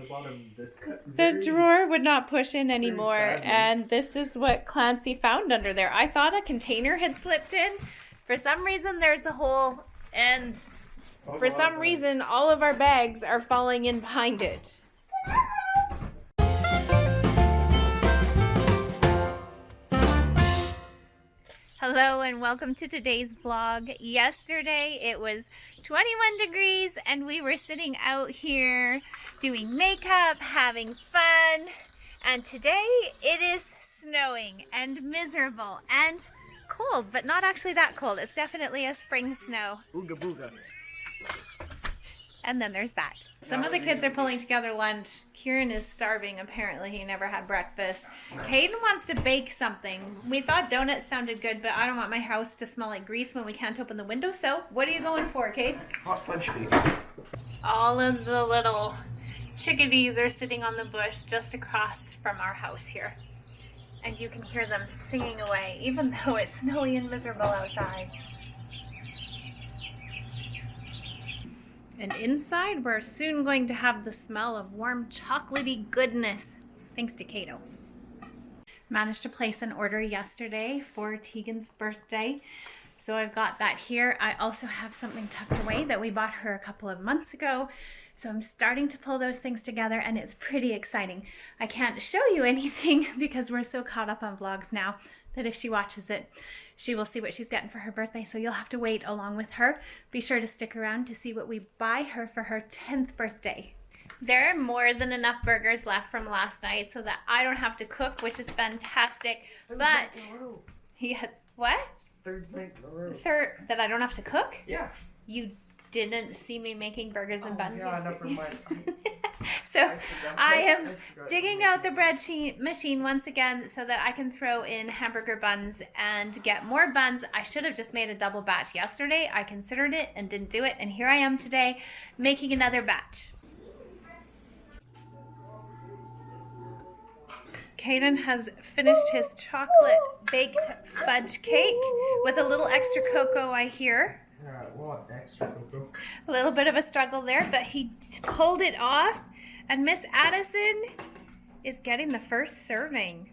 bottom. The drawer would not push in anymore, and this is what Clancy found under there. I thought a container had slipped in. For some reason, there's a hole, and for some reason, all of our bags are falling in behind it. Hello and welcome to today's vlog. Yesterday it was 21 degrees and we were sitting out here doing makeup, having fun, and today it is snowing and miserable and cold, but not actually that cold. It's definitely a spring snow. Booga booga. And then there's that. Some of the kids are pulling together lunch. Kieran is starving. Apparently he never had breakfast. Hayden wants to bake something. We thought donuts sounded good, but I don't want my house to smell like grease when we can't open the window. So what are you going for, Kate? Hot fudge cake. All of the little chickadees are sitting on the bush just across from our house here. And you can hear them singing away, even though it's snowy and miserable outside. And inside, we're soon going to have the smell of warm chocolatey goodness, thanks to Kato. Managed to place an order yesterday for Tegan's birthday, so I've got that here. I also have something tucked away that we bought her a couple of months ago, so I'm starting to pull those things together, and it's pretty exciting. I can't show you anything because we're so caught up on vlogs now that if she watches it, she will see what she's getting for her birthday, so you'll have to wait along with her. Be sure to stick around to see what we buy her for her 10th birthday. There are more than enough burgers left from last night so that I don't have to cook, which is fantastic. But, yeah, what? Third night in a row. Third, that I don't have to cook? Yeah. You didn't see me making burgers and buns. Yeah, never mind. So I am digging out the bread machine once again so that I can throw in hamburger buns and get more buns. I should have just made a double batch yesterday. I considered it and didn't do it. And here I am today making another batch. Caden has finished his chocolate baked fudge cake with a little extra cocoa, I hear. Yeah, well, extra cocoa. A little bit of a struggle there, but he pulled it off, and Miss Addison is getting the first serving.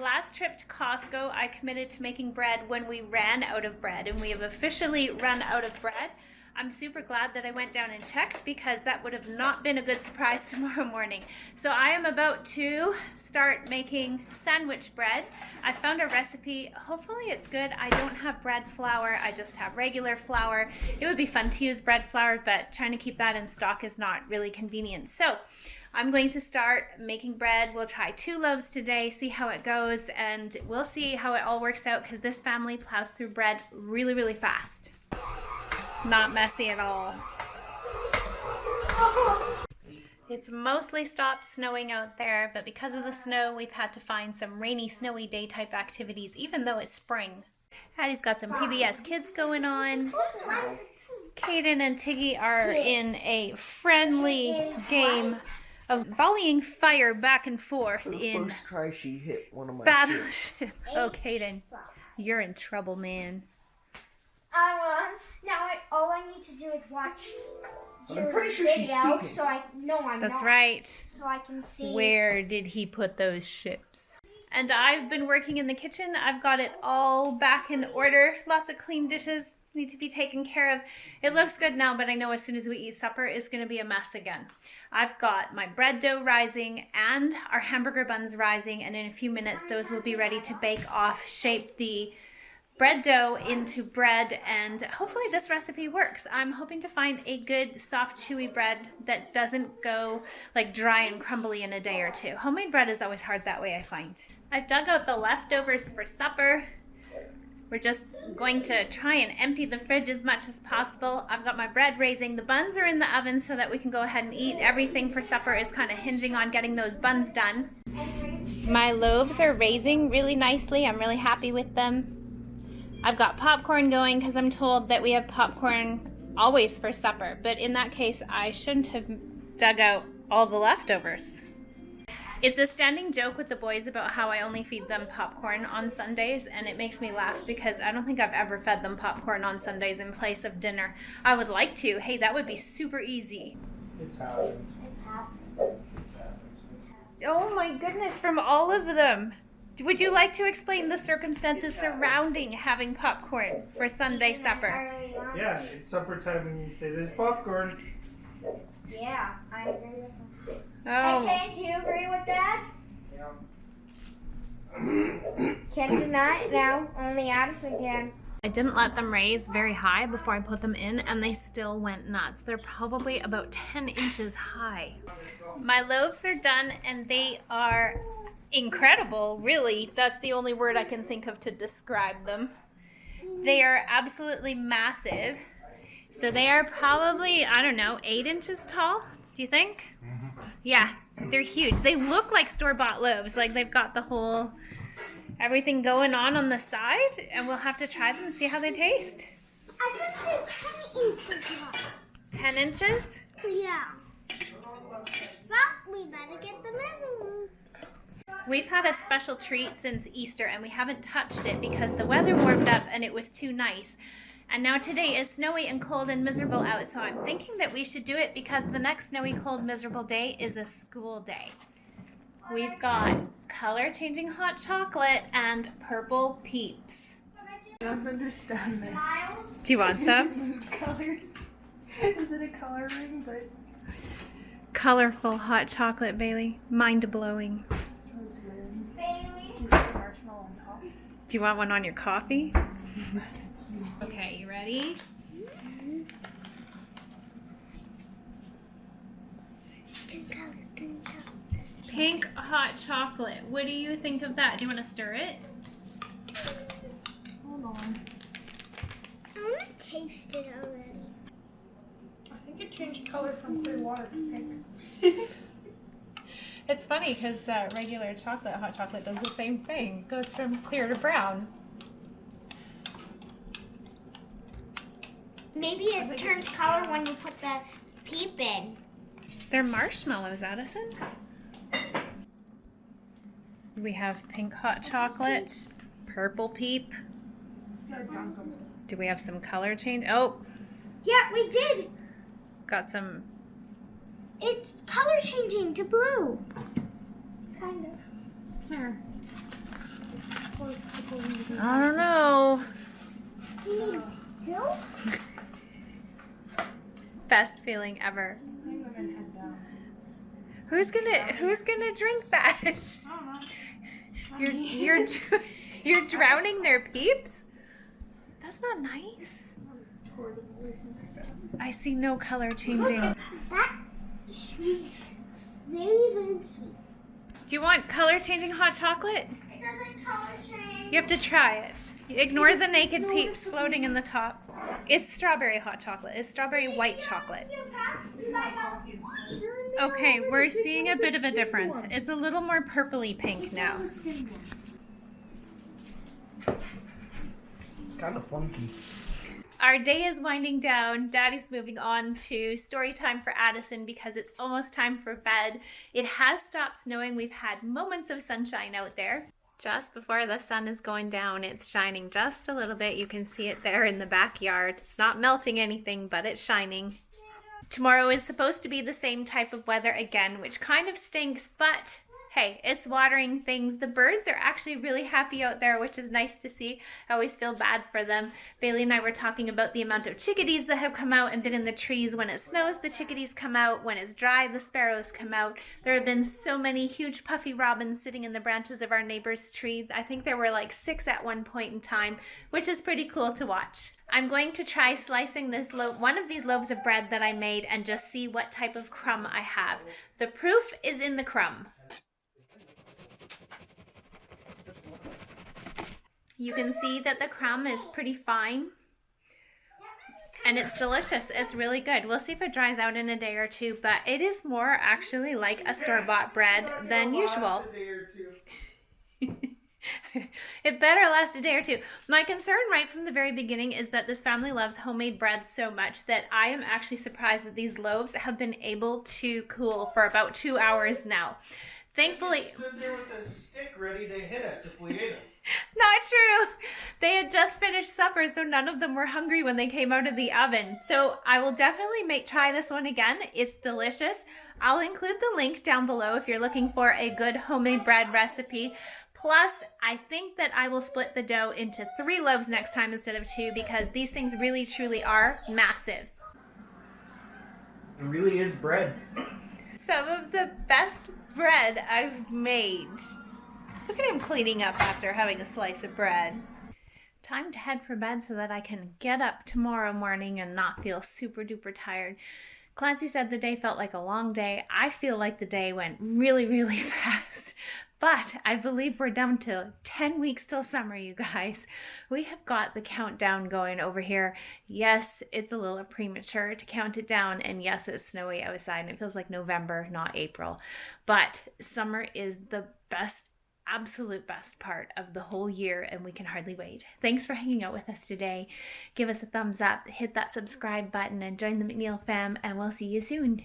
Last trip to Costco, I committed to making bread when we ran out of bread, and we have officially run out of bread. I'm super glad that I went down and checked because that would have not been a good surprise tomorrow morning. So I am about to start making sandwich bread. I found a recipe. Hopefully it's good. I don't have bread flour. I just have regular flour. It would be fun to use bread flour, but trying to keep that in stock is not really convenient. So I'm going to start making bread. We'll try 2 loaves today, see how it goes, and we'll see how it all works out because this family plows through bread really, really fast. Not messy at all. It's mostly stopped snowing out there, but because of the snow, we've had to find some rainy, snowy day type activities, even though it's spring. Addie's got some PBS Kids going on. Caden and Tiggy are in a friendly game of volleying fire back and forth in First try she hit one of my Battleship. Oh, Caden, you're in trouble, man. Now all I need to do is watch I'm pretty sure she's video, speaking. so I know I'm That's not. right. So I can see. Where did he put those ships? And I've been working in the kitchen. I've got it all back in order. Lots of clean dishes need to be taken care of. It looks good now, but I know as soon as we eat supper, it's going to be a mess again. I've got my bread dough rising and our hamburger buns rising, and in a few minutes, those will be ready to bake off, shape the bread dough into bread, and hopefully this recipe works. I'm hoping to find a good soft chewy bread that doesn't go like dry and crumbly in a day or two. Homemade bread is always hard that way, I find. I've dug out the leftovers for supper. We're just going to try and empty the fridge as much as possible. I've got my bread raising. The buns are in the oven so that we can go ahead and eat. Everything for supper is kind of hinging on getting those buns done. My loaves are raising really nicely. I'm really happy with them. I've got popcorn going because I'm told that we have popcorn always for supper, but in that case, I shouldn't have dug out all the leftovers. It's a standing joke with the boys about how I only feed them popcorn on Sundays, and it makes me laugh because I don't think I've ever fed them popcorn on Sundays in place of dinner. I would like to. Hey, that would be super easy. It's happened. Oh my goodness, from all of them. Would you like to explain the circumstances surrounding having popcorn for Sunday supper? Yeah, it's supper time when you say there's popcorn. Yeah, I agree with him. Oh. Hey, Ken, do you agree with that? Can't deny it now. Only Addison can. I didn't let them raise very high before I put them in, and they still went nuts. They're probably about 10 inches high. My loaves are done, and they are incredible, really. That's the only word I can think of to describe them. They are absolutely massive. So they are probably, I don't know, 8 inches tall, do you think? Yeah, they're huge. They look like store-bought loaves, like they've got the whole everything going on the side, and we'll have to try them and see how they taste. I think they're 10 inches long. 10 inches? Yeah. Well, we better get them in. We've had a special treat since Easter, and we haven't touched it because the weather warmed up and it was too nice. And now today is snowy and cold and miserable out, so I'm thinking that we should do it because the next snowy, cold, miserable day is a school day. We've got color-changing hot chocolate and purple peeps. I don't understand that. Miles? Do you want some? Colors. Is it a color ring? But Colorful hot chocolate, Bailey. Mind-blowing. Bailey? Do you want one on your coffee? Okay, you ready? Pink hot chocolate. What do you think of that? Do you want to stir it? hold on. I want to taste it already. I think it changed color from clear water to pink. It's funny because regular chocolate, hot chocolate, does the same thing. It goes from clear to brown. Maybe it turns color when you put the peep in. They're marshmallows, Addison. We have pink hot chocolate, purple peep. Do we have some color change? Oh, Yeah, we did. got some. It's color changing to blue. Kind of. Here. I don't know. You need milk? Best feeling ever. Who's gonna drink that? You're drowning their peeps? That's not nice. I see no color changing. That sweet. Very, very sweet. Do you want color changing hot chocolate? It doesn't color change. You have to try it. Ignore the naked peeps floating in the top. It's strawberry hot chocolate. It's strawberry white chocolate. Okay, we're seeing a bit of a difference. It's a little more purpley pink now. It's kind of funky. Our day is winding down. Daddy's moving on to story time for Addison because it's almost time for bed. It has stopped snowing. We've had moments of sunshine out there. Just before the sun is going down, it's shining just a little bit. You can see it there in the backyard. It's not melting anything, but it's shining. Tomorrow is supposed to be the same type of weather again, which kind of stinks, but hey, it's watering things. The birds are actually really happy out there, which is nice to see. I always feel bad for them. Bailey and I were talking about the amount of chickadees that have come out and been in the trees. When it snows, the chickadees come out. When it's dry, the sparrows come out. There have been so many huge puffy robins sitting in the branches of our neighbor's tree. I think there were like 6 at one point in time, which is pretty cool to watch. I'm going to try slicing this one of these loaves of bread that I made and just see what type of crumb I have. The proof is in the crumb. You can see that the crumb is pretty fine and it's delicious. It's really good. We'll see if it dries out in a day or two, but it is more actually like a store-bought bread than usual. It better last a day or two. My concern right from the very beginning is that this family loves homemade bread so much that I am actually surprised that these loaves have been able to cool for about 2 hours now. Thankfully, They stood there with a stick ready to hit us if we ate them. not true. They had just finished supper, so none of them were hungry when they came out of the oven. So I will definitely try this one again. It's delicious. I'll include the link down below if you're looking for a good homemade bread recipe. Plus, I think that I will split the dough into 3 loaves next time instead of 2 because these things really truly are massive. It really is bread. Some of the best bread I've made. Look at him cleaning up after having a slice of bread. Time to head for bed so that I can get up tomorrow morning and not feel super duper tired. Clancy said the day felt like a long day. I feel like the day went really, really fast. But I believe we're down to 10 weeks till summer, you guys. We have got the countdown going over here. Yes, it's a little premature to count it down. And yes, it's snowy outside and it feels like November, not April. But summer is the best, absolute best part of the whole year and we can hardly wait. Thanks for hanging out with us today. Give us a thumbs up, hit that subscribe button and join the McNeil fam and we'll see you soon.